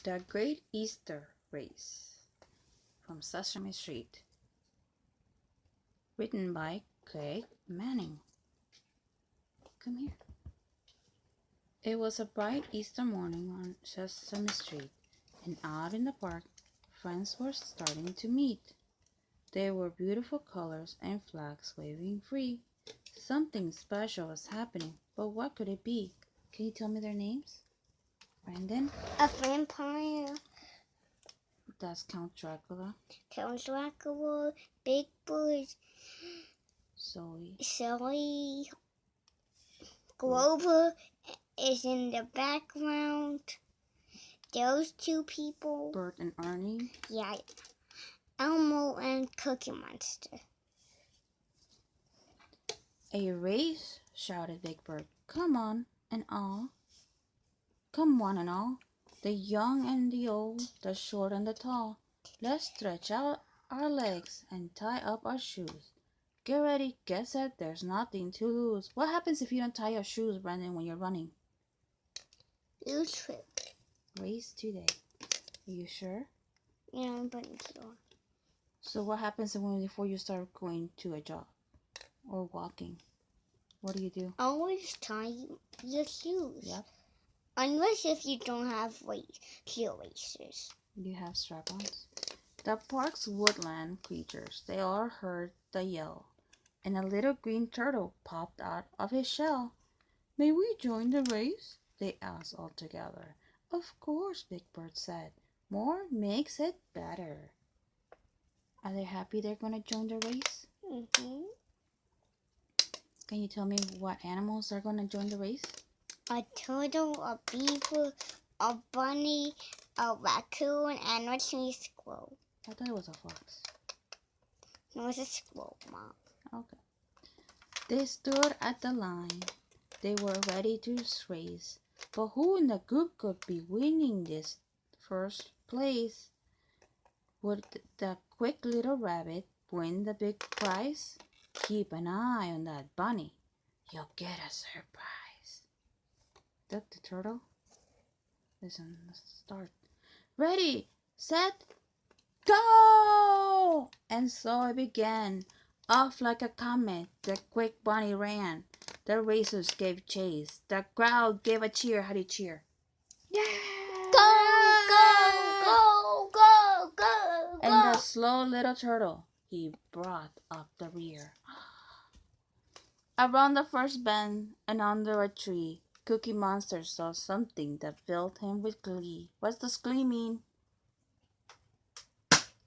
The Great Easter Race from Sesame Street. Written by Craig Manning. Come here. It was a bright Easter morning on Sesame Street, and out in the park, friends were starting to meet. There were beautiful colors and flags waving free. Something special was happening, but what could it be? Can you tell me their names? Brandon? A vampire. That's Count Dracula. Count Dracula. Big Bird. Zoe. Grover is in the background. Those two people. Bert and Ernie. Yeah. Elmo and Cookie Monster. A race, shouted Big Bird. Come on and all. Come one and all. The young and the old, the short and the tall. Let's stretch out our legs and tie up our shoes. Get ready, get set, there's nothing to lose. What happens if you don't tie your shoes, Brandon, when you're running? You trip. Race today. Are you sure? Yeah, I'm pretty sure. So what happens before you start going to a job or walking? What do? Always tie your shoes. Yep. Unless if you don't have shoelaces. You have strap-ons. The park's woodland creatures, they all heard the yell, and a little green turtle popped out of his shell. May we join the race? They asked all together. Of course, Big Bird said. More makes it better. Are they happy they're going to join the race? Mm-hmm. Can you tell me what animals are going to join the race? A turtle, a beaver, a bunny, a raccoon, and a tree squirrel. I thought it was a fox. It was a squirrel, Mom. Okay. They stood at the line. They were ready to race. But who in the group could be winning this first place? Would the quick little rabbit win the big prize? Keep an eye on that bunny. You'll get a surprise. That the turtle? Listen, let's start. Ready, set, go! And so it began. Off like a comet, the quick bunny ran. The racers gave chase. The crowd gave a cheer. How do you cheer? Yeah! Go, go, go, go, go, And go. the slow little turtle, he brought up the rear. Around the first bend and under a tree, Cookie Monster saw something that filled him with glee. What's this glee mean?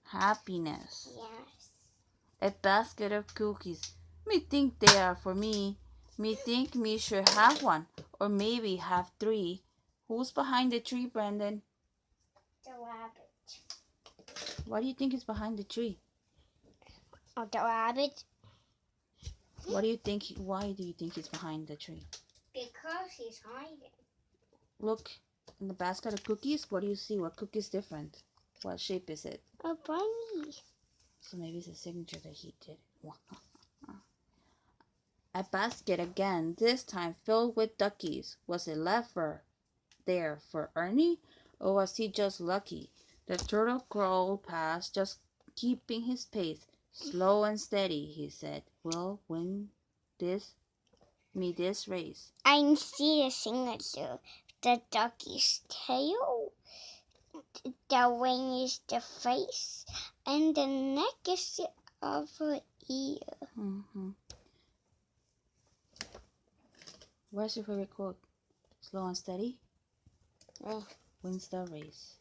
Happiness. Yes. A basket of cookies. Me think they are for me. Me think me should have one, or maybe have three. Who's behind the tree, Brandon? The rabbit. What do you think is behind the tree? Oh, the rabbit? What do you think? Why do you think he's behind the tree? Because he's hiding. Look in the basket of cookies. What do you see? What cookie is different? What shape is it? A bunny. So maybe it's a signature that he did. A basket again, this time filled with duckies. Was it left there for Ernie, or was he just lucky? The turtle crawled past, just keeping his pace. Slow and steady, he said. We'll win this race. I see a signature. The ducky's tail. The wing is the face. And the neck is the other ear. Mm-hmm. What's your favorite quote? Slow and steady wins the race.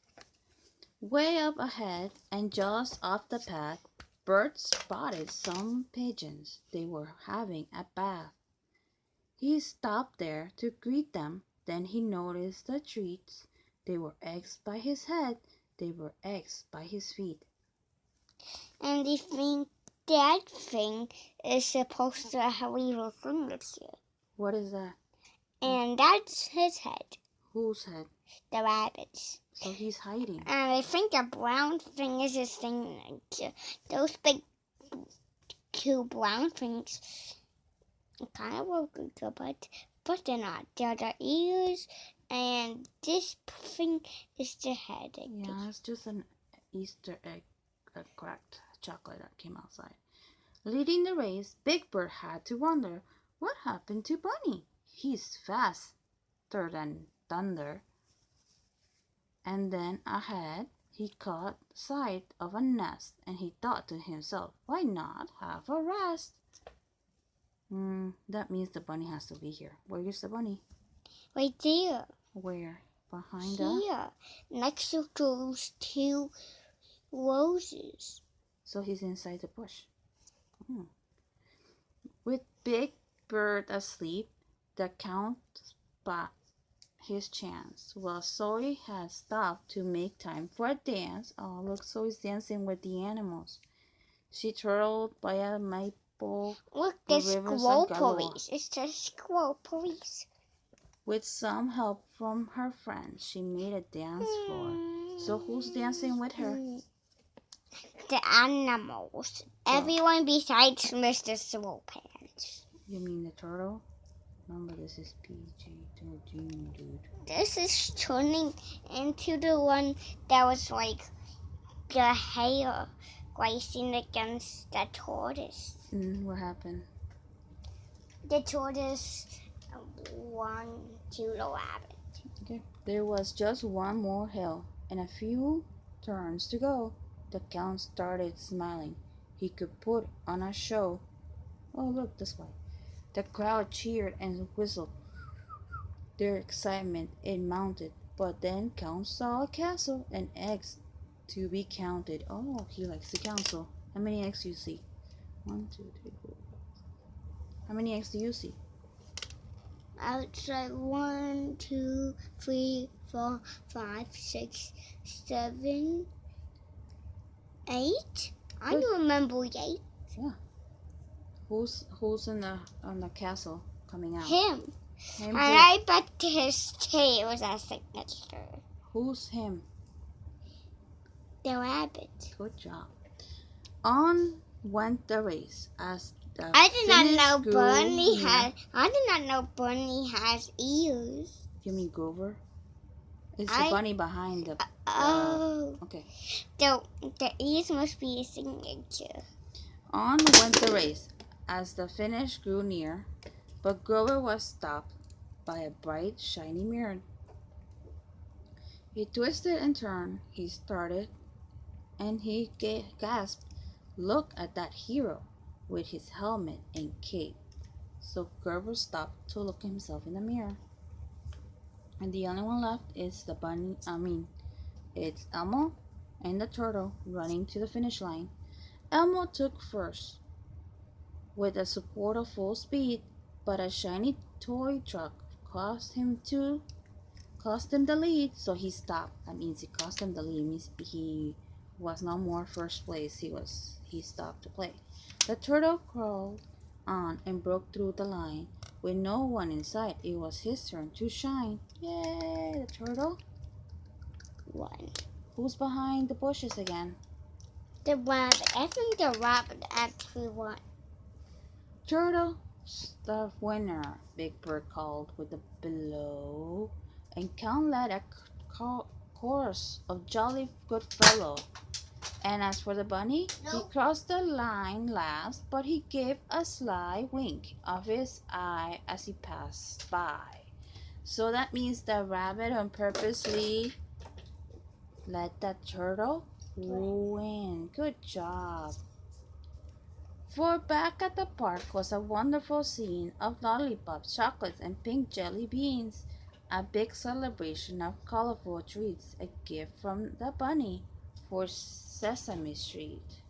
Way up ahead and just off the path, Bert spotted some pigeons. They were having a bath. He stopped there to greet them. Then he noticed the treats. They were eggs by his head. They were eggs by his feet. And that thing is supposed to have a little signature. What is that? And that's his head. Whose head? The rabbit's. So he's hiding. And I think the brown thing is his signature. Those big two brown things kind of look good, but they're not. They're the ears And this thing is the headache. Yeah, it's just an Easter egg, a cracked chocolate that came outside. Leading the race, Big Bird had to wonder what happened to Bunny. He's faster than thunder. And then ahead, he caught sight of a nest, and he thought to himself, why not have a rest? That means the bunny has to be here. Where is the bunny? Right there. Where? Behind Here. Next to those two roses. So he's inside the bush. With Big Bird asleep, the Count spot his chance. Well, Zoe had stopped to make time for a dance. Oh, look, Zoe's dancing with the animals. She traveled by a maple. Look, there's squirrel police. It's the squirrel police. With some help from her friends, she made a dance floor. So who's dancing with her? The animals. Everyone besides Mr. Swellpants. You mean the turtle? Remember, this is PG-13, dude. This is turning into the one that was like the hair racing against the tortoise. What happened? The tortoise won to the rabbit. Okay. There was just one more hill and a few turns to go. The Count started smiling. He could put on a show. Oh, look, this way. The crowd cheered and whistled. Their excitement it mounted, but then Count saw a castle and eggs to be counted. Oh, he likes the council. How many eggs do you see? 1, 2, 3, 4. How many eggs do you see? Outside 1, 2, 3, 4, 5, 6, 7, 8. I remember 8. Yeah. Who's on the castle coming out? Him. And I bet his tail was a signature. Who's him? The rabbit. Good job. On went the race as the I did not know Bunny has ears. You mean Grover? It's the bunny behind the. Okay. The ears must be a signature. On went the race as the finish grew near, but Grover was stopped by a bright, shiny mirror. He twisted and turned. He started, and he gasped, "Look at that hero with his helmet and cape." So Grover stopped to look at himself in the mirror. And the only one left is the bunny. It's Elmo and the turtle running to the finish line. Elmo took first with the support of full speed, but a shiny toy truck cost him the lead, so he stopped. That means it cost him the lead. It means he was no more first place. He stopped to play. The turtle crawled on and broke through the line. With no one in sight, it was his turn to shine. Yay! The turtle won. Who's behind the bushes again? The rabbit. I think the rabbit actually won. Turtle's the winner, Big Bird called with a bellow, and Count led a chorus of jolly good fellow. And as for the bunny, he crossed the line last, but he gave a sly wink of his eye as he passed by. So that means the rabbit purposely let the turtle win. Good job. For back at the park was a wonderful scene of lollipops, chocolates, and pink jelly beans. A big celebration of colorful treats, a gift from the bunny for Sesame Street.